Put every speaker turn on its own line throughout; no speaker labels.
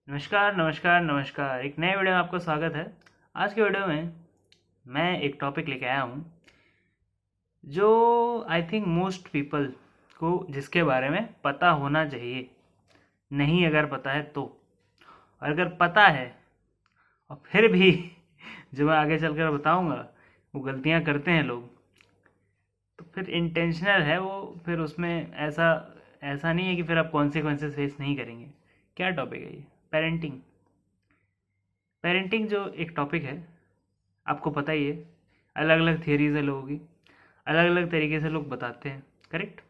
नमस्कार नमस्कार नमस्कार। एक नए वीडियो में आपका स्वागत है। आज के वीडियो में मैं एक टॉपिक लेके आया हूँ जो आई थिंक मोस्ट पीपल को जिसके बारे में पता होना चाहिए। नहीं अगर पता है तो, और अगर पता है और फिर भी जो मैं आगे चलकर बताऊँगा वो गलतियाँ करते हैं लोग, तो फिर इंटेंशनल है वो। फिर उसमें ऐसा ऐसा नहीं है कि फिर आप कॉन्सिक्वेंसेस फेस नहीं करेंगे। क्या टॉपिक है ये? पेरेंटिंग। पेरेंटिंग जो एक टॉपिक है, आपको पता ही है, अलग अलग थियरीज है लोगों की, अलग अलग तरीके से लोग बताते हैं, करेक्ट।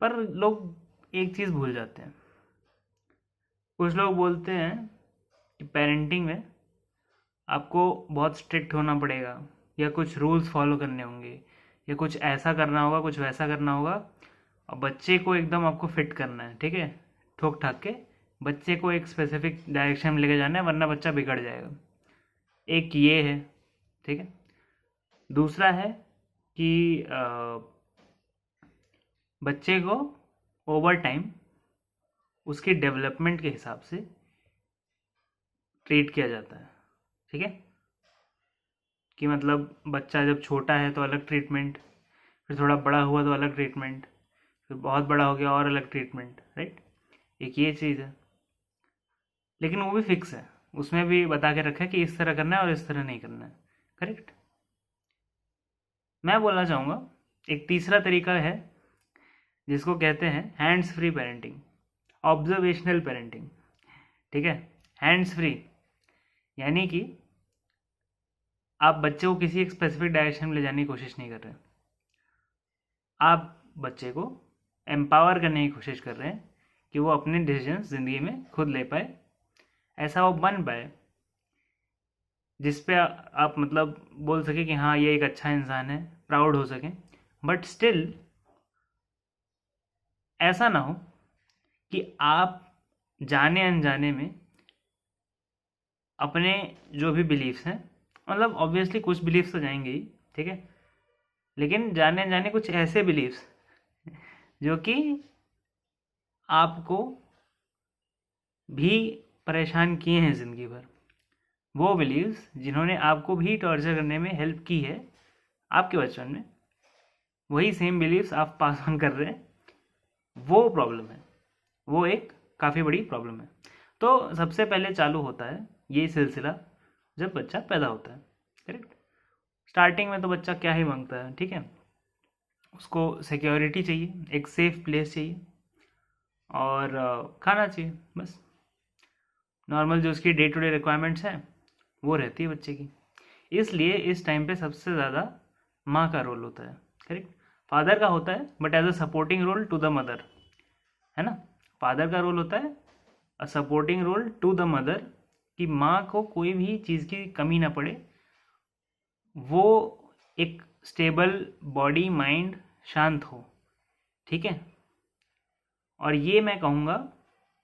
पर लोग एक चीज़ भूल जाते हैं। कुछ लोग बोलते हैं कि पेरेंटिंग में आपको बहुत स्ट्रिक्ट होना पड़ेगा, या कुछ रूल्स फॉलो करने होंगे, या कुछ ऐसा करना होगा, कुछ वैसा करना होगा, और बच्चे को एकदम आपको फिट करना है, ठीक है, ठोक ठाक के बच्चे को एक स्पेसिफिक डायरेक्शन में लेके जाना है, वरना बच्चा बिगड़ जाएगा। एक ये है, ठीक है। दूसरा है कि बच्चे को ओवर टाइम उसके डेवलपमेंट के हिसाब से ट्रीट किया जाता है, ठीक है। कि मतलब बच्चा जब छोटा है तो अलग ट्रीटमेंट, फिर थोड़ा बड़ा हुआ तो अलग ट्रीटमेंट, फिर बहुत बड़ा हो गया और अलग ट्रीटमेंट, राइट। एक ये चीज़ है, लेकिन वो भी फिक्स है। उसमें भी बता के रखा है कि इस तरह करना है और इस तरह नहीं करना है, करेक्ट। मैं बोलना चाहूँगा एक तीसरा तरीका है जिसको कहते हैं hands free parenting, observational parenting, ठीक है। हैंड्स फ्री यानी कि आप बच्चे को किसी एक स्पेसिफिक डायरेक्शन में ले जाने की कोशिश नहीं कर रहे। आप बच्चे को एम्पावर करने की कोशिश कर रहे हैं कि वो अपने डिसीजन ज़िंदगी में खुद ले पाए, ऐसा वो बन पाए जिस पे आप मतलब बोल सके कि हाँ ये एक अच्छा इंसान है, प्राउड हो सकें। बट स्टिल ऐसा ना हो कि आप जाने अनजाने में अपने जो भी बिलीफ्स हैं, मतलब ऑब्वियसली कुछ बिलीफ्स तो जाएंगे ही, ठीक है, लेकिन जाने अनजाने कुछ ऐसे बिलीफ्स जो कि आपको भी परेशान किए हैं ज़िंदगी भर, वो बिलीव्स जिन्होंने आपको भी टॉर्चर करने में हेल्प की है आपके बचपन में, वही सेम बिलीव्स आप पास ऑन कर रहे हैं। वो प्रॉब्लम है, वो एक काफ़ी बड़ी प्रॉब्लम है। तो सबसे पहले चालू होता है ये सिलसिला जब बच्चा पैदा होता है, करेक्ट। स्टार्टिंग में तो बच्चा क्या ही मांगता है, ठीक है। उसको सिक्योरिटी चाहिए, एक सेफ प्लेस चाहिए, और खाना चाहिए, बस। नॉर्मल जो उसकी डे टू डे रिक्वायरमेंट्स हैं वो रहती है बच्चे की। इसलिए इस टाइम पे सबसे ज़्यादा माँ का रोल होता है, करेक्ट। फादर का होता है but as a supporting role to the mother, है ना। फादर का रोल होता है a supporting role to the mother, कि माँ को कोई भी चीज़ की कमी ना पड़े, वो एक स्टेबल बॉडी माइंड शांत हो, ठीक है। और ये मैं कहूँगा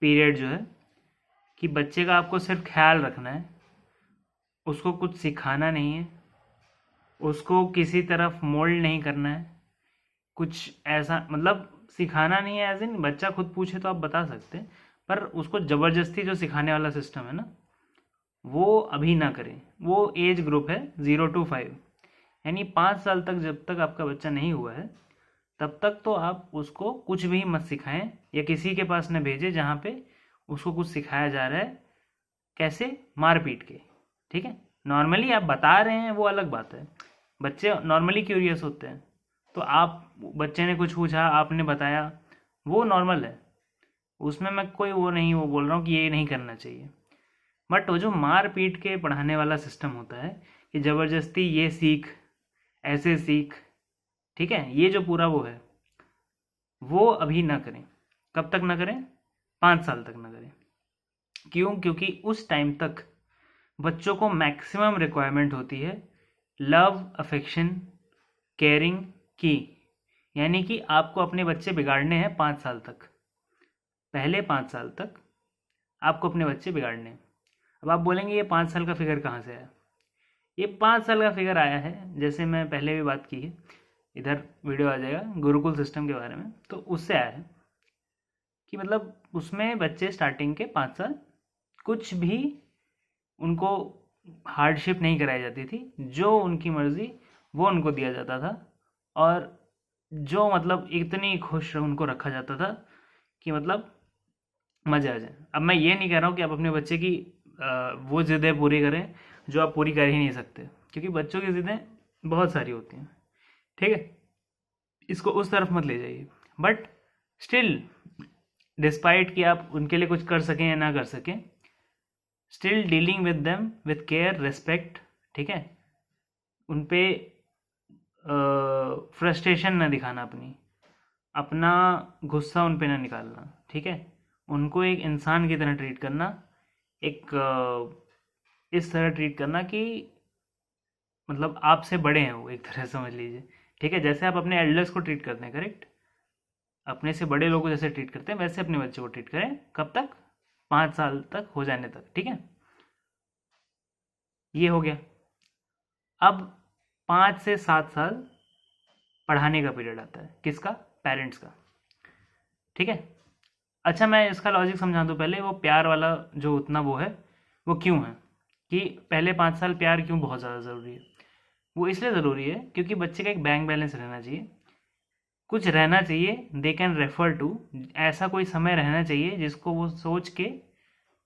पीरियड जो है कि बच्चे का आपको सिर्फ ख्याल रखना है, उसको कुछ सिखाना नहीं है, उसको किसी तरफ मोल्ड नहीं करना है, कुछ ऐसा मतलब सिखाना नहीं है एज इन बच्चा खुद पूछे तो आप बता सकते हैं, पर उसको ज़बरदस्ती जो सिखाने वाला सिस्टम है ना, वो अभी ना करें। वो एज ग्रुप है 0 to 5, यानी 5 साल तक जब तक आपका बच्चा नहीं हुआ है तब तक तो आप उसको कुछ भी मत सिखाएं, या किसी के पास न भेजें जहाँ पे उसको कुछ सिखाया जा रहा है, कैसे, मार पीट के, ठीक है। नॉर्मली आप बता रहे हैं वो अलग बात है, बच्चे नॉर्मली क्यूरियस होते हैं, तो आप बच्चे ने कुछ पूछा आपने बताया, वो नॉर्मल है, उसमें मैं कोई वो नहीं वो बोल रहा हूँ कि ये नहीं करना चाहिए। बट वो जो मार पीट के पढ़ाने वाला सिस्टम होता है कि ज़बरदस्ती ये सीख, ऐसे सीख, ठीक है, ये जो पूरा वो है, वो अभी ना करें। कब तक ना करें? 5 साल तक ना करें। क्यों? क्योंकि उस टाइम तक बच्चों को मैक्सिमम रिक्वायरमेंट होती है लव, अफेक्शन, केयरिंग की। यानी कि आपको अपने बच्चे बिगाड़ने हैं 5 साल तक, पहले 5 साल तक आपको अपने बच्चे बिगाड़ने हैं। अब आप बोलेंगे ये 5 साल का फिगर कहाँ से आया? ये 5 साल का फिगर आया है, जैसे मैं पहले भी बात की है, इधर वीडियो आ जाएगा गुरुकुल सिस्टम के बारे में, तो उससे आया है कि मतलब उसमें बच्चे स्टार्टिंग के 5 साल कुछ भी उनको हार्डशिप नहीं कराई जाती थी, जो उनकी मर्ज़ी वो उनको दिया जाता था, और जो मतलब इतनी खुश उनको रखा जाता था कि मतलब मज़े आ जाए। अब मैं ये नहीं कह रहा हूँ कि आप अपने बच्चे की वो ज़िद्दें पूरी करें जो आप पूरी कर ही नहीं सकते, क्योंकि बच्चों की ज़िद्दें बहुत सारी होती हैं, ठीक है, इसको उस तरफ मत ले जाइए। बट स्टिल, डिस्पाइट कि आप उनके लिए कुछ कर सकें या ना कर सकें, still dealing with them with care, respect, ठीक है, उन पे फ्रस्ट्रेशन ना दिखाना, अपना गुस्सा उन पे ना निकालना, ठीक है, उनको एक इंसान की तरह ट्रीट करना, एक इस तरह ट्रीट करना कि मतलब आपसे बड़े हैं वो, एक तरह समझ लीजिए, ठीक है, जैसे आप अपने एल्डर्स को ट्रीट करते हैं, करेक्ट, अपने से बड़े लोगों को जैसे ट्रीट करते हैं वैसे अपने बच्चे को ट्रीट करें। कब तक? 5 साल तक हो जाने तक, ठीक है, ये हो गया। अब 5 से 7 साल पढ़ाने का पीरियड आता है, किसका? पेरेंट्स का, ठीक है। अच्छा, मैं इसका लॉजिक समझा दूँ पहले। वो प्यार वाला जो उतना वो है, वो क्यों है कि पहले 5 साल प्यार क्यों बहुत ज़्यादा ज़रूरी है? वो इसलिए ज़रूरी है क्योंकि बच्चे का एक बैंक बैलेंस रहना चाहिए, कुछ रहना चाहिए, दे कैन रेफर टू, ऐसा कोई समय रहना चाहिए जिसको वो सोच के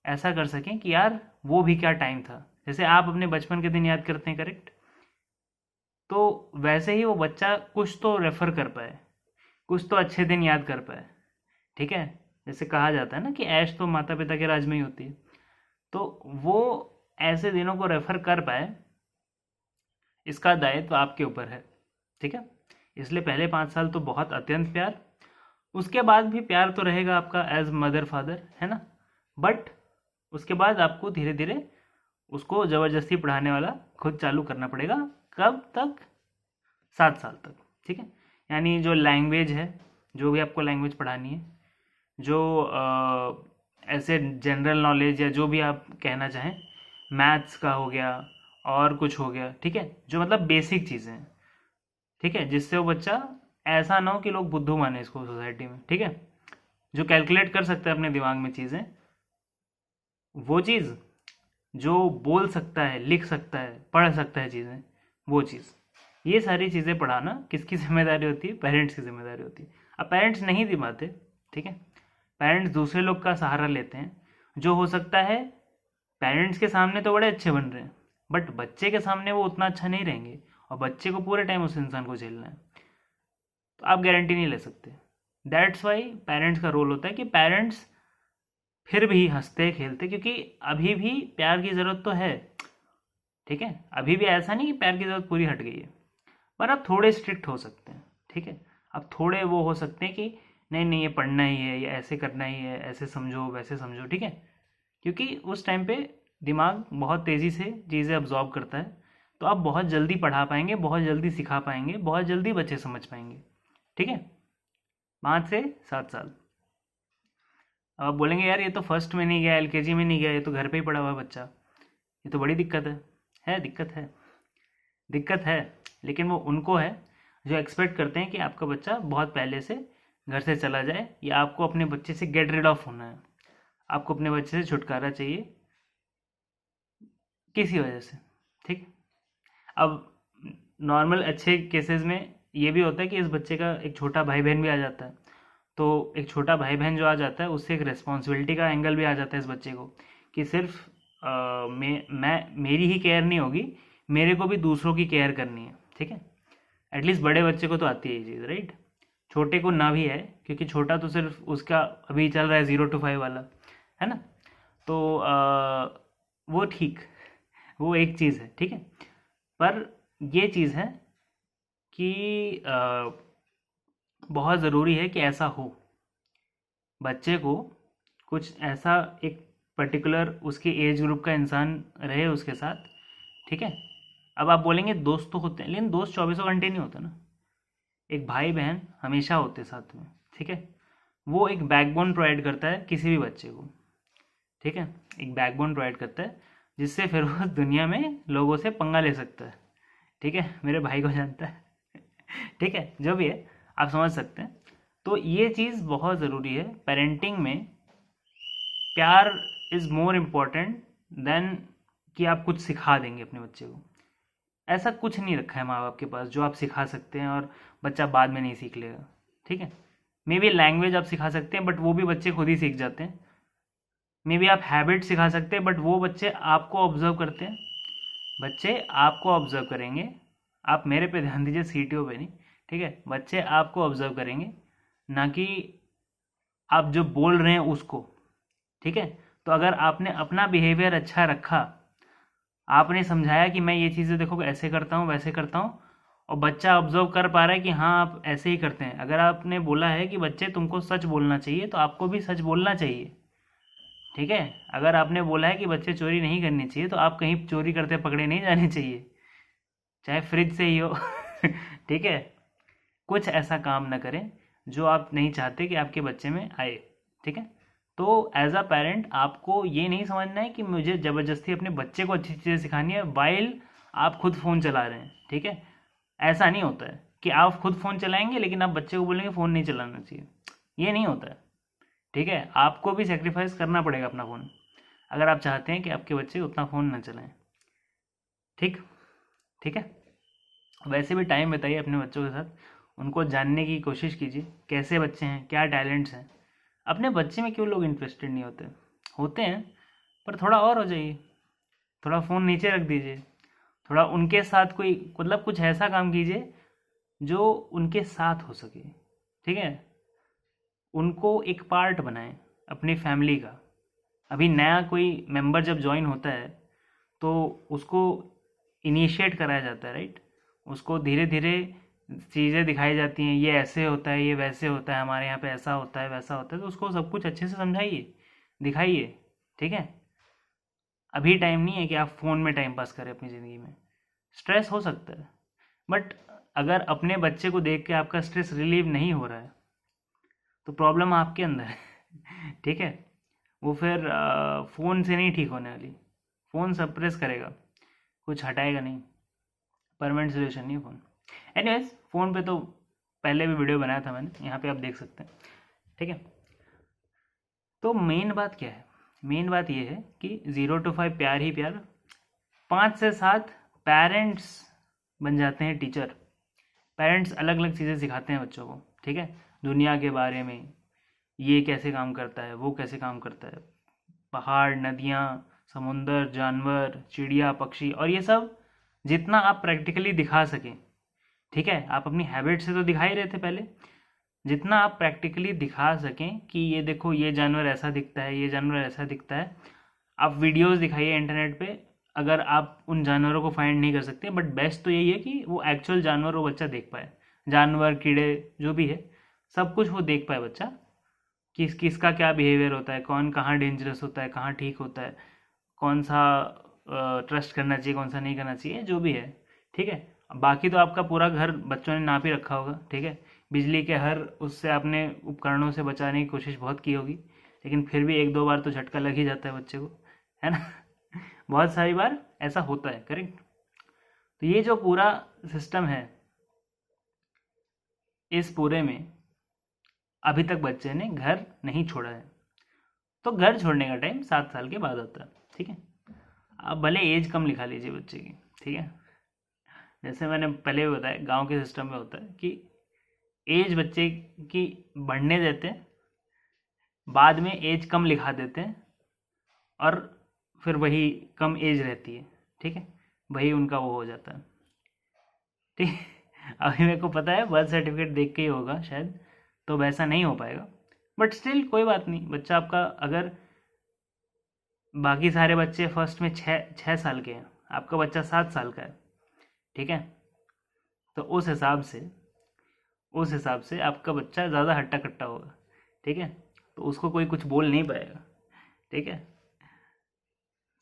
ऐसा कर सकें कि यार वो भी क्या टाइम था। जैसे आप अपने बचपन के दिन याद करते हैं, करेक्ट, तो वैसे ही वो बच्चा कुछ तो रेफर कर पाए, कुछ तो अच्छे दिन याद कर पाए, ठीक है। जैसे कहा जाता है ना कि ऐश तो माता पिता के राज में ही होती है, तो वो ऐसे दिनों को रेफर कर पाए, इसका दायित्व आपके ऊपर है, ठीक है। इसलिए पहले 5 साल तो बहुत अत्यंत प्यार, उसके बाद भी प्यार तो रहेगा आपका एज मदर फादर, है ना, बट उसके बाद आपको धीरे धीरे उसको ज़बरदस्ती पढ़ाने वाला खुद चालू करना पड़ेगा। कब तक? 7 साल तक, ठीक है। यानी जो लैंग्वेज है, जो भी आपको लैंग्वेज पढ़ानी है, जो ऐसे जनरल नॉलेज या जो भी आप कहना चाहें, मैथ्स का हो गया और कुछ हो गया, ठीक है, जो मतलब बेसिक चीज़ें हैं, ठीक है, जिससे वो बच्चा ऐसा ना हो कि लोग बुद्धू माने इसको सोसाइटी में, ठीक है, जो कैलकुलेट कर सकता है अपने दिमाग में चीज़ें, वो चीज़, जो बोल सकता है, लिख सकता है, पढ़ सकता है चीज़ें, वो चीज़, ये सारी चीज़ें पढ़ाना किसकी जिम्मेदारी होती है? पेरेंट्स की जिम्मेदारी होती है। अब पेरेंट्स नहीं दिमाते, ठीक है, पेरेंट्स दूसरे लोग का सहारा लेते हैं, जो हो सकता है पेरेंट्स के सामने तो बड़े अच्छे बन रहे हैं, बट बच्चे के सामने वो उतना अच्छा नहीं रहेंगे, और बच्चे को पूरे टाइम उस इंसान को झेलना है, तो आप गारंटी नहीं ले सकते। दैट्स वाई पेरेंट्स का रोल होता है कि पेरेंट्स फिर भी हंसते खेलते, क्योंकि अभी भी प्यार की ज़रूरत तो है, ठीक है, अभी भी ऐसा नहीं कि प्यार की ज़रूरत पूरी हट गई है, पर आप थोड़े स्ट्रिक्ट हो सकते हैं, ठीक है, आप थोड़े वो हो सकते हैं कि नहीं नहीं ये पढ़ना ही है, ये ऐसे करना ही है, ऐसे समझो वैसे समझो, ठीक है, क्योंकि उस टाइम पे दिमाग बहुत तेज़ी से चीज़ें अब्जॉर्ब करता है, तो आप बहुत जल्दी पढ़ा पाएंगे, बहुत जल्दी सिखा पाएंगे, बहुत जल्दी बच्चे समझ पाएंगे, ठीक है। 5 से 7 साल। अब आप बोलेंगे यार ये तो फर्स्ट में नहीं गया, एलकेजी में नहीं गया, ये तो घर पे ही पढ़ा हुआ है बच्चा, ये तो बड़ी दिक्कत है, दिक्कत है, दिक्कत है, लेकिन वो उनको है जो एक्सपेक्ट करते हैं कि आपका बच्चा बहुत पहले से घर से चला जाए, या आपको अपने बच्चे से गेट रिड ऑफ होना है, आपको अपने बच्चे से छुटकारा चाहिए किसी वजह से, ठीक। अब नॉर्मल अच्छे केसेस में ये भी होता है कि इस बच्चे का एक छोटा भाई बहन भी आ जाता है, तो एक छोटा भाई बहन जो आ जाता है उससे एक रिस्पॉन्सिबिलिटी का एंगल भी आ जाता है इस बच्चे को, कि सिर्फ मेरी ही केयर नहीं होगी, मेरे को भी दूसरों की केयर करनी है, ठीक है। एटलीस्ट बड़े बच्चे को तो आती है ये चीज़, राइट, छोटे को ना भी है, क्योंकि छोटा तो सिर्फ उसका अभी चल रहा है 0 to 5 वाला, है ना, तो वो ठीक, वो एक चीज़ है, ठीक है, पर ये चीज़ है कि बहुत ज़रूरी है कि ऐसा हो, बच्चे को कुछ ऐसा एक पर्टिकुलर उसके एज ग्रुप का इंसान रहे उसके साथ, ठीक है। अब आप बोलेंगे दोस्त तो होते हैं, लेकिन दोस्त 24 घंटे नहीं होता ना, एक भाई बहन हमेशा होते साथ में, ठीक है, वो एक बैकबोन प्रोवाइड करता है किसी भी बच्चे को, ठीक है, एक बैकबोन प्रोवाइड करता है जिससे फिर वो दुनिया में लोगों से पंगा ले सकता है, ठीक है, मेरे भाई को जानता है ठीक है, जो भी है आप समझ सकते हैं। तो ये चीज़ बहुत ज़रूरी है पेरेंटिंग में। प्यार इज़ मोर इम्पॉर्टेंट देन कि आप कुछ सिखा देंगे अपने बच्चे को। ऐसा कुछ नहीं रखा है माँ बाप के पास जो आप सिखा सकते हैं और बच्चा बाद में नहीं सीख लेगा, ठीक है। मे बी लैंग्वेज आप सिखा सकते हैं बट वो भी बच्चे खुद ही सीख जाते हैं। मे बी आप हैबिट सिखा सकते हैं बट वो बच्चे आपको ऑब्जर्व करते हैं। बच्चे आपको ऑब्जर्व करेंगे, आप मेरे पे ध्यान दीजिए, सीटीओ पे नहीं, ठीक है। बच्चे आपको ऑब्जर्व करेंगे, ना कि आप जो बोल रहे हैं उसको, ठीक है। तो अगर आपने अपना बिहेवियर अच्छा रखा, आपने समझाया कि मैं ये चीज़ें देखो ऐसे करता हूँ वैसे करता हूँ, और बच्चा ऑब्जर्व कर पा रहा है कि हाँ आप ऐसे ही करते हैं। अगर आपने बोला है कि बच्चे तुमको सच बोलना चाहिए तो आपको भी सच बोलना चाहिए, ठीक है। अगर आपने बोला है कि बच्चे चोरी नहीं करनी चाहिए तो आप कहीं चोरी करते पकड़े नहीं जाने चाहिए, चाहे फ्रिज से ही हो ठीक है। कुछ ऐसा काम ना करें जो आप नहीं चाहते कि आपके बच्चे में आए, ठीक है। तो एज अ पेरेंट आपको ये नहीं समझना है कि मुझे ज़बरदस्ती अपने बच्चे को अच्छी चीज़ें सिखानी है वाइल आप खुद फ़ोन चला रहे हैं, ठीक है। ऐसा नहीं होता है कि आप खुद फ़ोन चलाएंगे लेकिन आप बच्चे को बोलेंगे फ़ोन नहीं चलाना चाहिए, ये नहीं होता है, ठीक है। आपको भी सेक्रीफाइस करना पड़ेगा अपना फ़ोन, अगर आप चाहते हैं कि आपके बच्चे उतना फ़ोन ना चलाएं, ठीक ठीक है। वैसे भी टाइम बताइए अपने बच्चों के साथ, उनको जानने की कोशिश कीजिए कैसे बच्चे हैं, क्या टैलेंट्स हैं। अपने बच्चे में क्यों लोग इंटरेस्टेड नहीं होते, होते हैं पर थोड़ा और हो जाइए, थोड़ा फ़ोन नीचे रख दीजिए, थोड़ा उनके साथ कोई मतलब कुछ ऐसा काम कीजिए जो उनके साथ हो सके, ठीक है। उनको एक पार्ट बनाएं अपनी फैमिली का। अभी नया कोई मेंबर जब ज्वाइन होता है तो उसको इनिशिएट कराया जाता है, राइट। उसको धीरे धीरे चीज़ें दिखाई जाती हैं, ये ऐसे होता है, ये वैसे होता है, हमारे यहाँ पे ऐसा होता है वैसा होता है, तो उसको सब कुछ अच्छे से समझाइए, दिखाइए, ठीक है। अभी टाइम नहीं है कि आप फ़ोन में टाइम पास करें अपनी ज़िंदगी में। स्ट्रेस हो सकता है बट अगर अपने बच्चे को देख के आपका स्ट्रेस रिलीव नहीं हो रहा है तो प्रॉब्लम आपके अंदर है ठीक है। वो फिर फ़ोन से नहीं ठीक होने वाली, फ़ोन सप्रेस करेगा, कुछ हटाएगा नहीं, परमानेंट सोल्यूशन नहीं है फ़ोन। एनीवेज फ़ोन पे तो पहले भी वीडियो बनाया था मैंने, यहाँ पे आप देख सकते हैं, ठीक है। तो मेन बात क्या है, मेन बात ये है कि 0 to 5 प्यार ही प्यार, 5 से 7 पेरेंट्स बन जाते हैं टीचर। पेरेंट्स अलग अलग चीज़ें सिखाते हैं बच्चों को, ठीक है। दुनिया के बारे में, ये कैसे काम करता है, वो कैसे काम करता है, पहाड़, नदियाँ, समुंदर, जानवर, चिड़िया, पक्षी, और ये सब जितना आप प्रैक्टिकली दिखा सकें, ठीक है। आप अपनी हैबिट से तो दिखा ही रहे थे पहले, जितना आप प्रैक्टिकली दिखा सकें कि ये देखो ये जानवर ऐसा दिखता है, ये जानवर ऐसा दिखता है। आप वीडियोस दिखाइए इंटरनेट पे, अगर आप उन जानवरों को फाइंड नहीं कर सकते, बट बेस्ट तो यही है कि वो एक्चुअल जानवर वो बच्चा देख पाए, जानवर, कीड़े, जो भी है सब कुछ वो देख पाए बच्चा, किस किसका क्या बिहेवियर होता है, कौन कहाँ डेंजरस होता है, कहाँ ठीक होता है, कौन सा ट्रस्ट करना चाहिए, कौन सा नहीं करना चाहिए, जो भी है, ठीक है। बाकी तो आपका पूरा घर बच्चों ने नाप ही रखा होगा, ठीक है। बिजली के हर उससे आपने उपकरणों से बचाने की कोशिश बहुत की होगी, लेकिन फिर भी 1-2 बार तो झटका लग ही जाता है बच्चे को, है ना बहुत सारी बार ऐसा होता है, करेक्ट। तो ये जो पूरा सिस्टम है, इस पूरे में अभी तक बच्चे ने घर नहीं छोड़ा है, तो घर छोड़ने का टाइम 7 साल के बाद होता है, ठीक है। आप भले एज कम लिखा लीजिए बच्चे की, ठीक है। जैसे मैंने पहले भी बताया गांव के सिस्टम में होता है कि एज बच्चे की बढ़ने देते हैं, बाद में एज कम लिखा देते हैं, और फिर वही कम एज रहती है, ठीक है। वही उनका वो हो जाता है, ठीक अभी मेरे को पता है बर्थ सर्टिफिकेट देख के ही होगा शायद, तो वैसा नहीं हो पाएगा, बट स्टिल कोई बात नहीं। बच्चा आपका अगर बाकी सारे बच्चे फर्स्ट में 6 साल के हैं, आपका बच्चा 7 साल का है, ठीक है। तो उस हिसाब से आपका बच्चा ज़्यादा हट्टा कट्टा होगा, ठीक है। तो उसको कोई कुछ बोल नहीं पाएगा, ठीक है।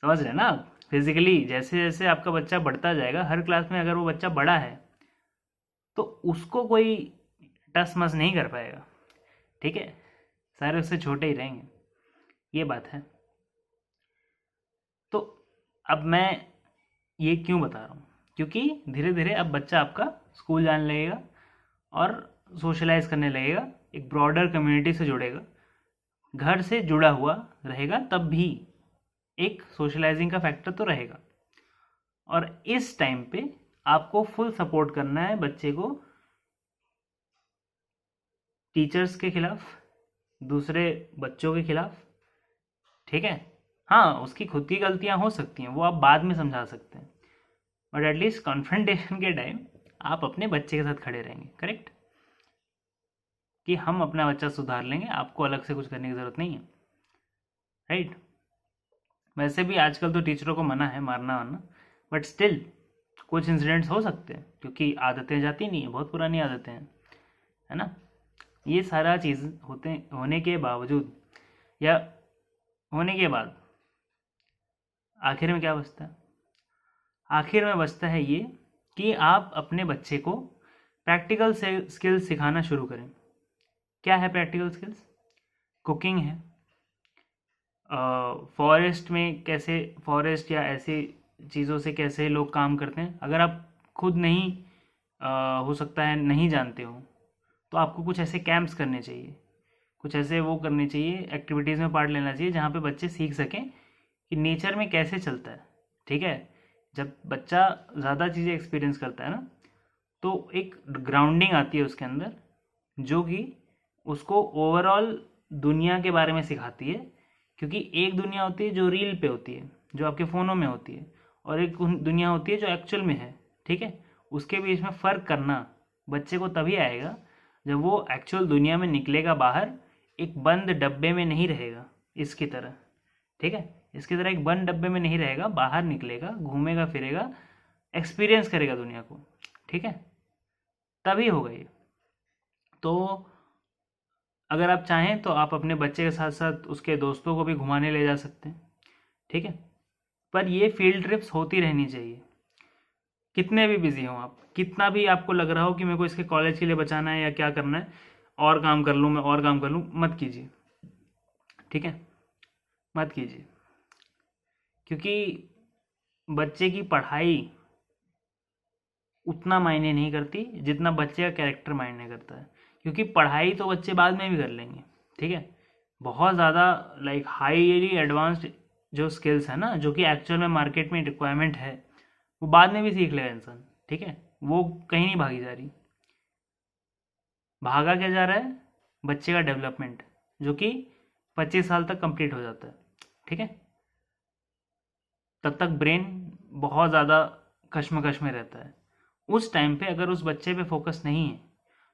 समझ रहे हैं ना आप। फिजिकली जैसे जैसे आपका बच्चा बढ़ता जाएगा, हर क्लास में अगर वो बच्चा बड़ा है तो उसको कोई टस मस नहीं कर पाएगा, ठीक है। सारे उससे छोटे ही रहेंगे, ये बात है। तो अब मैं ये क्यों बता रहा हूँ, क्योंकि धीरे धीरे अब बच्चा आपका स्कूल जाने लगेगा और सोशलाइज करने लगेगा एक ब्रॉडर कम्युनिटी से जुड़ेगा, घर से जुड़ा हुआ रहेगा, तब भी एक सोशलाइजिंग का फैक्टर तो रहेगा। और इस टाइम पे आपको फुल सपोर्ट करना है बच्चे को टीचर्स के खिलाफ, दूसरे बच्चों के खिलाफ, ठीक है। हाँ, उसकी खुद की गलतियां हो सकती हैं, वो आप बाद में समझा सकते हैं, बट एटलीस्ट कॉन्फ्रंटेशन के टाइम आप अपने बच्चे के साथ खड़े रहेंगे, करेक्ट, कि हम अपना बच्चा सुधार लेंगे, आपको अलग से कुछ करने की ज़रूरत नहीं है, राइट। वैसे भी आजकल तो टीचरों को मना है मारना वारना, बट स्टिल कुछ इंसिडेंट्स हो सकते हैं, क्योंकि आदतें जाती नहीं है, बहुत पुरानी आदतें हैं, है ना। ये सारा चीज़ होने के बावजूद या होने के बाद आखिर में क्या बचता है? आखिर में बचता है ये कि आप अपने बच्चे को प्रैक्टिकल स्किल्स सिखाना शुरू करें। क्या है प्रैक्टिकल स्किल्स? कुकिंग है, फॉरेस्ट में कैसे, फॉरेस्ट या ऐसे चीज़ों से कैसे लोग काम करते हैं, अगर आप खुद नहीं हो सकता है नहीं जानते हो, तो आपको कुछ ऐसे कैंप्स करने चाहिए, कुछ ऐसे वो करने चाहिए, एक्टिविटीज़ में पार्ट लेना चाहिए जहाँ पे बच्चे सीख सकें कि नेचर में कैसे चलता है, ठीक है। जब बच्चा ज़्यादा चीज़ें एक्सपीरियंस करता है ना, तो एक ग्राउंडिंग आती है उसके अंदर, जो कि उसको ओवरऑल दुनिया के बारे में सिखाती है। क्योंकि एक दुनिया होती है जो रील पे होती है, जो आपके फ़ोनों में होती है, और एक दुनिया होती है जो एक्चुअल में है, ठीक है। उसके बीच में फ़र्क करना बच्चे को तभी आएगा जब वो एक्चुअल दुनिया में निकलेगा बाहर, एक बंद डब्बे में नहीं रहेगा इसकी तरह, ठीक है। इसकी तरह एक बंद डब्बे में नहीं रहेगा, बाहर निकलेगा, घूमेगा फिरेगा, एक्सपीरियंस करेगा दुनिया को, ठीक है, तभी होगा ये। तो अगर आप चाहें तो आप अपने बच्चे के साथ साथ उसके दोस्तों को भी घुमाने ले जा सकते हैं, ठीक है। पर ये फील्ड ट्रिप्स होती रहनी चाहिए, कितने भी बिजी हों आप, कितना भी आपको लग रहा हो कि मेरे को इसके कॉलेज के लिए बचाना है या क्या करना है, और काम कर लूँ मैं, और काम कर लूँ, मत कीजिए, ठीक है, मत कीजिए। क्योंकि बच्चे की पढ़ाई उतना मायने नहीं करती जितना बच्चे का कैरेक्टर मायने करता है। क्योंकि पढ़ाई तो बच्चे बाद में भी कर लेंगे, ठीक है। बहुत ज़्यादा लाइक हाईली एडवांस्ड जो स्किल्स है ना, जो कि एक्चुअल में मार्केट में रिक्वायरमेंट है, वो बाद में भी सीख लेगा इंसान, ठीक है। वो कहीं नहीं भागी जा रही। भागा क्या जा रहा है? बच्चे का डेवलपमेंट, जो कि 25 साल तक कंप्लीट हो जाता है, ठीक है। तब तक ब्रेन बहुत ज़्यादा कश्मकश में रहता है। उस टाइम पे अगर उस बच्चे पे फोकस नहीं है,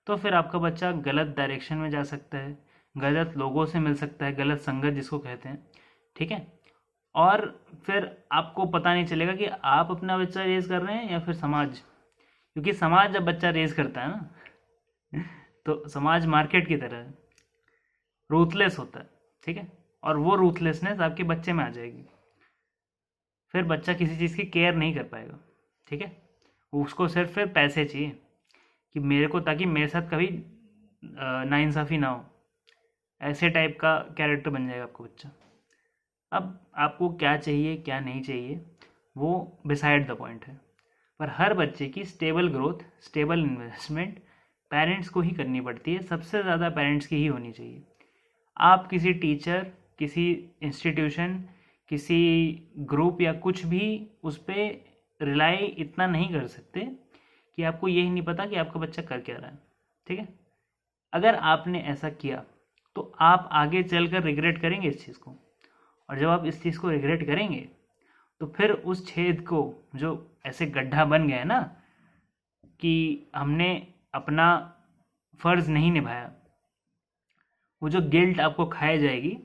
तो फिर आपका बच्चा गलत डायरेक्शन में जा सकता है, गलत लोगों से मिल सकता है, गलत संगत जिसको कहते हैं, ठीक है। और फिर आपको पता नहीं चलेगा कि आप अपना बच्चा रेज कर रहे हैं या फिर समाज। क्योंकि समाज जब बच्चा रेज करता है ना, तो समाज मार्केट की तरह है, रूथलेस होता है, ठीक है। और वो रूथलेसनेस आपके बच्चे में आ जाएगी, फिर बच्चा किसी चीज़ की केयर नहीं कर पाएगा, ठीक है। उसको सिर्फ फिर पैसे चाहिए कि मेरे को, ताकि मेरे साथ कभी नाइंसाफ़ी ना हो, ऐसे टाइप का कैरेक्टर बन जाएगा आपका बच्चा। अब आपको क्या चाहिए क्या नहीं चाहिए वो बिसाइड द पॉइंट है, पर हर बच्चे की stable growth, stable investment parents को ही करनी पड़ती है, सबसे ज़्यादा पेरेंट्स की ही होनी चाहिए। आप किसी टीचर, किसी इंस्टीट्यूशन, किसी ग्रुप या कुछ भी उस पर रिलाई इतना नहीं कर सकते कि आपको यही नहीं पता कि आपका बच्चा कर क्या रहा है, ठीक है। अगर आपने ऐसा किया तो आप आगे चलकर रिग्रेट करेंगे इस चीज़ को, और जब आप इस चीज़ को रिग्रेट करेंगे तो फिर उस छेद को, जो ऐसे गड्ढा बन गया है ना कि हमने अपना फ़र्ज़ नहीं निभाया, वो जो गिल्ट आपको खाई जाएगी,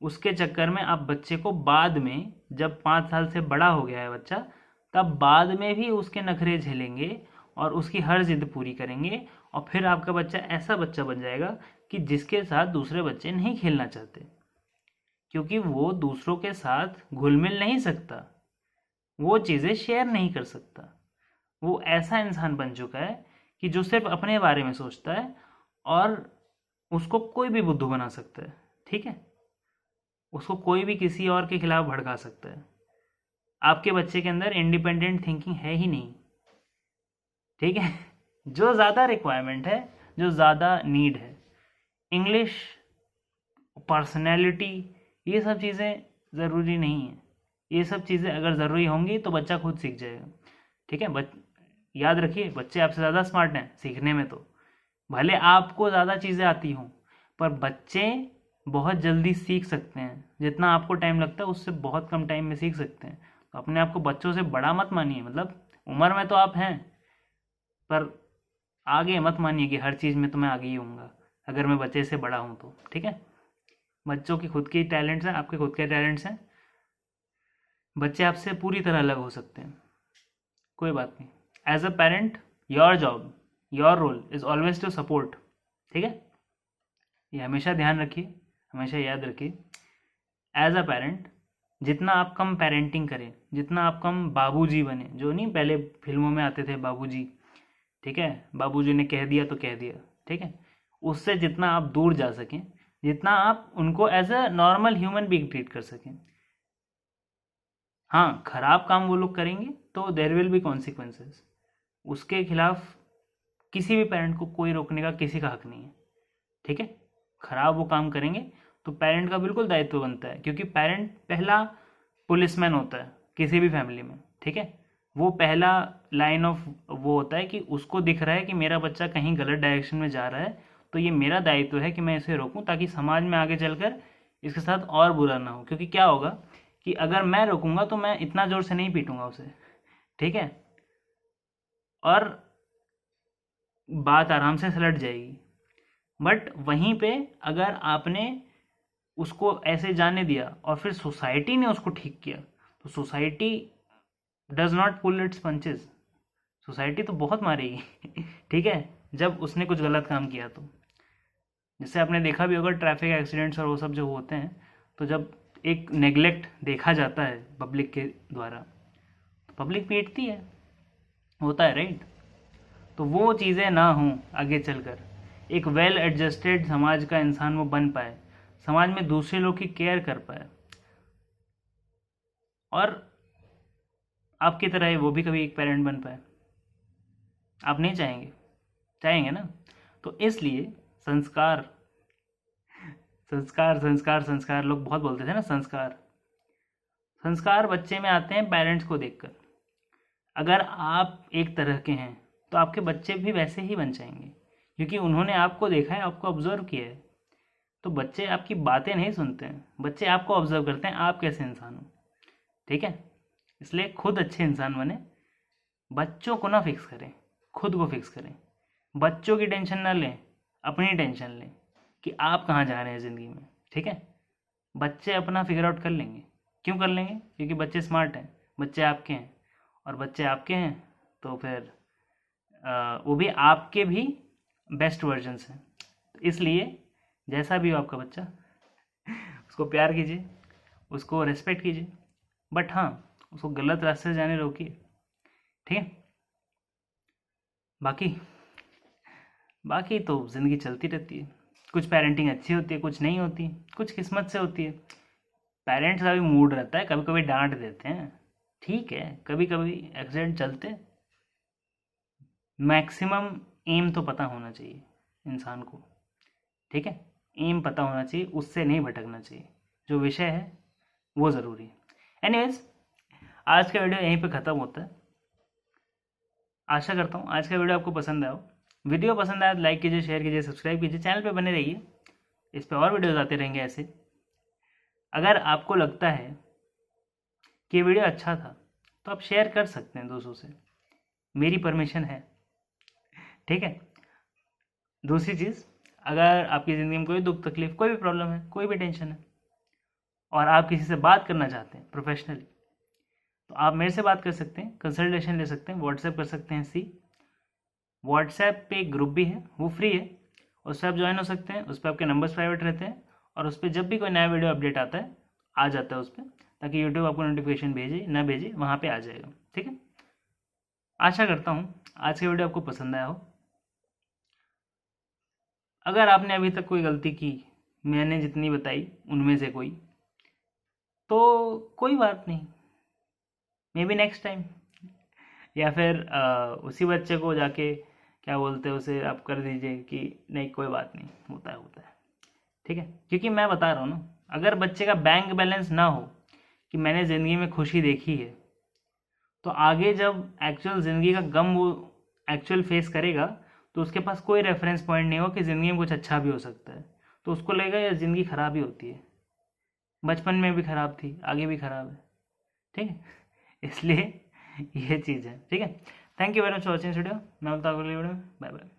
उसके चक्कर में आप बच्चे को बाद में, जब 5 साल से बड़ा हो गया है बच्चा, तब बाद में भी उसके नखरे झेलेंगे और उसकी हर जिद पूरी करेंगे, और फिर आपका बच्चा ऐसा बच्चा बन जाएगा कि जिसके साथ दूसरे बच्चे नहीं खेलना चाहते, क्योंकि वो दूसरों के साथ घुल मिल नहीं सकता, वो चीज़ें शेयर नहीं कर सकता। वो ऐसा इंसान बन चुका है कि जो सिर्फ अपने बारे में सोचता है, और उसको कोई भी बुद्धू बना सकता है, ठीक है। उसको कोई भी किसी और के खिलाफ भड़का सकता है। आपके बच्चे के अंदर इंडिपेंडेंट थिंकिंग है ही नहीं, ठीक है। जो ज़्यादा रिक्वायरमेंट है, जो ज़्यादा नीड है, इंग्लिश, पर्सनैलिटी, ये सब चीज़ें ज़रूरी नहीं है। ये सब चीज़ें अगर ज़रूरी होंगी तो बच्चा खुद सीख जाएगा। ठीक है, याद रखिए, बच्चे आपसे ज़्यादा स्मार्ट हैं सीखने में। तो भले आपको ज़्यादा चीज़ें आती हों, पर बच्चे बहुत जल्दी सीख सकते हैं। जितना आपको टाइम लगता है उससे बहुत कम टाइम में सीख सकते हैं। तो अपने आप को बच्चों से बड़ा मत मानिए। मतलब उम्र में तो आप हैं, पर आगे मत मानिए कि हर चीज़ में तो मैं आगे ही होऊंगा अगर मैं बच्चे से बड़ा हूँ तो। ठीक है, बच्चों की खुद की टैलेंट्स हैं, आपके खुद के टैलेंट्स हैं। बच्चे आपसे पूरी तरह अलग हो सकते हैं, कोई बात नहीं। As a parent, your job, your role is always to support. ठीक है, ये हमेशा ध्यान रखिए, हमेशा याद रखिए। एज अ पेरेंट, जितना आप कम पेरेंटिंग करें, जितना आप कम बाबूजी बने, जो नहीं पहले फिल्मों में आते थे बाबूजी, ठीक है, बाबूजी ने कह दिया तो कह दिया, ठीक है, उससे जितना आप दूर जा सकें, जितना आप उनको as a normal human being treat कर सकें। हाँ, खराब काम वो लोग करेंगे तो देर विल बी कॉन्सिक्वेंसेस। उसके खिलाफ किसी भी पेरेंट को कोई रोकने का किसी का हक नहीं है। ठीक है, खराब वो काम करेंगे तो पेरेंट का बिल्कुल दायित्व बनता है, क्योंकि पेरेंट पहला पुलिसमैन होता है किसी भी फैमिली में। ठीक है, वो पहला लाइन ऑफ वो होता है कि उसको दिख रहा है कि मेरा बच्चा कहीं गलत डायरेक्शन में जा रहा है, तो ये मेरा दायित्व है कि मैं इसे रोकूं, ताकि समाज में आगे चलकर इसके साथ और बुरा ना हो। क्योंकि क्या होगा कि अगर मैं रोकूंगा तो मैं इतना ज़ोर से नहीं पीटूंगा उसे, ठीक है, और बात आराम से सलट जाएगी। बट वहीं पे अगर आपने उसको ऐसे जाने दिया और फिर सोसाइटी ने उसको ठीक किया, तो society does not pull its punches. Society तो बहुत मारेगी ठीक है, जब उसने कुछ गलत काम किया तो। जैसे आपने देखा भी होगा ट्रैफिक एक्सीडेंट्स और वो सब जो होते हैं, तो जब एक नेग्लेक्ट देखा जाता है पब्लिक के द्वारा, तो पब्लिक पीटती है, होता है, राइट। तो वो चीज़ें ना हों आगे चलकर, एक वेल एडजस्टेड समाज का इंसान वो बन पाए, समाज में दूसरे लोग की केयर कर पाए, और आपकी तरह ही वो भी कभी एक पेरेंट बन पाए। आप नहीं चाहेंगे? चाहेंगे ना? तो इसलिए संस्कार संस्कार संस्कार संस्कार, लोग बहुत बोलते थे ना, संस्कार संस्कार बच्चे में आते हैं पेरेंट्स को देखकर। अगर आप एक तरह के हैं तो आपके बच्चे भी वैसे ही बन जाएंगे, क्योंकि उन्होंने आपको देखा है, आपको ऑब्जर्व किया है। तो बच्चे आपकी बातें नहीं सुनते हैं, बच्चे आपको ऑब्जर्व करते हैं आप कैसे इंसान हो। ठीक है, इसलिए खुद अच्छे इंसान बने, बच्चों को ना फिक्स करें, खुद को फिक्स करें। बच्चों की टेंशन ना लें, अपनी टेंशन लें कि आप कहाँ जा रहे हैं ज़िंदगी में। ठीक है, बच्चे अपना फिगर आउट कर लेंगे। क्यों कर लेंगे? क्योंकि बच्चे स्मार्ट हैं, बच्चे आपके हैं, और बच्चे आपके हैं तो फिर वो भी आपके भी बेस्ट वर्जन्स हैं। तो इसलिए जैसा भी हो आपका बच्चा, उसको प्यार कीजिए, उसको रेस्पेक्ट कीजिए, बट हाँ, उसको गलत रास्ते से जाने रोकिए। ठीक है, बाकी बाकी तो ज़िंदगी चलती रहती है। कुछ पेरेंटिंग अच्छी होती है, कुछ नहीं होती, कुछ किस्मत से होती है। पेरेंट्स का भी मूड रहता है, कभी कभी डांट देते हैं, ठीक है, कभी कभी एक्सीडेंट चलते हैं। मैक्सिमम एम तो पता होना चाहिए इंसान को। ठीक है, एम पता होना चाहिए, उससे नहीं भटकना चाहिए। जो विषय है वो ज़रूरी है। एनीवेज, आज का वीडियो यहीं पे ख़त्म होता है। आशा करता हूँ आज का वीडियो आपको पसंद आया हो। वीडियो पसंद आया तो लाइक कीजिए, शेयर कीजिए, सब्सक्राइब कीजिए, चैनल पे बने रहिए, इस पे और वीडियोज़ आते रहेंगे ऐसे। अगर आपको लगता है कि वीडियो अच्छा था तो आप शेयर कर सकते हैं दूसरों से, मेरी परमिशन है। ठीक है, दूसरी चीज़, अगर आपकी ज़िंदगी में कोई दुख तकलीफ, कोई भी प्रॉब्लम है, कोई भी टेंशन है, और आप किसी से बात करना चाहते हैं प्रोफेशनली, तो आप मेरे से बात कर सकते हैं, कंसल्टेशन ले सकते हैं, व्हाट्सएप कर सकते हैं। व्हाट्सएप पे एक ग्रुप भी है, वो फ्री है, उस पर आप ज्वाइन हो सकते हैं। उस पर आपके नंबर्स प्राइवेट रहते हैं, और उस पर जब भी कोई नया वीडियो अपडेट आता है आ जाता है उस पर, ताकि यूट्यूब आपको नोटिफिकेशन भेजे ना भेजे, वहाँ पे आ जाएगा। ठीक है, आशा करता हूँ आज की वीडियो आपको पसंद आया हो। अगर आपने अभी तक कोई गलती की, मैंने जितनी बताई उनमें से कोई, तो कोई बात नहीं, मे बी नेक्स्ट टाइम, या फिर उसी बच्चे को जाके क्या बोलते हैं उसे आप कर दीजिए कि नहीं कोई बात नहीं, होता है। ठीक है, क्योंकि मैं बता रहा हूँ ना, अगर बच्चे का बैंक बैलेंस ना हो कि मैंने ज़िंदगी में खुशी देखी है, तो आगे जब एक्चुअल ज़िंदगी का गम वो एक्चुअल फेस करेगा तो उसके पास कोई रेफरेंस पॉइंट नहीं हो कि ज़िंदगी में कुछ अच्छा भी हो सकता है, तो उसको लगेगा यार ज़िंदगी ख़राब ही होती है, बचपन में भी ख़राब थी, आगे भी ख़राब है। ठीक है, इसलिए ये चीज़ है। ठीक है, thank you very much for watching video. मैं मिलता हूँ अगली वीडियो में। Bye bye.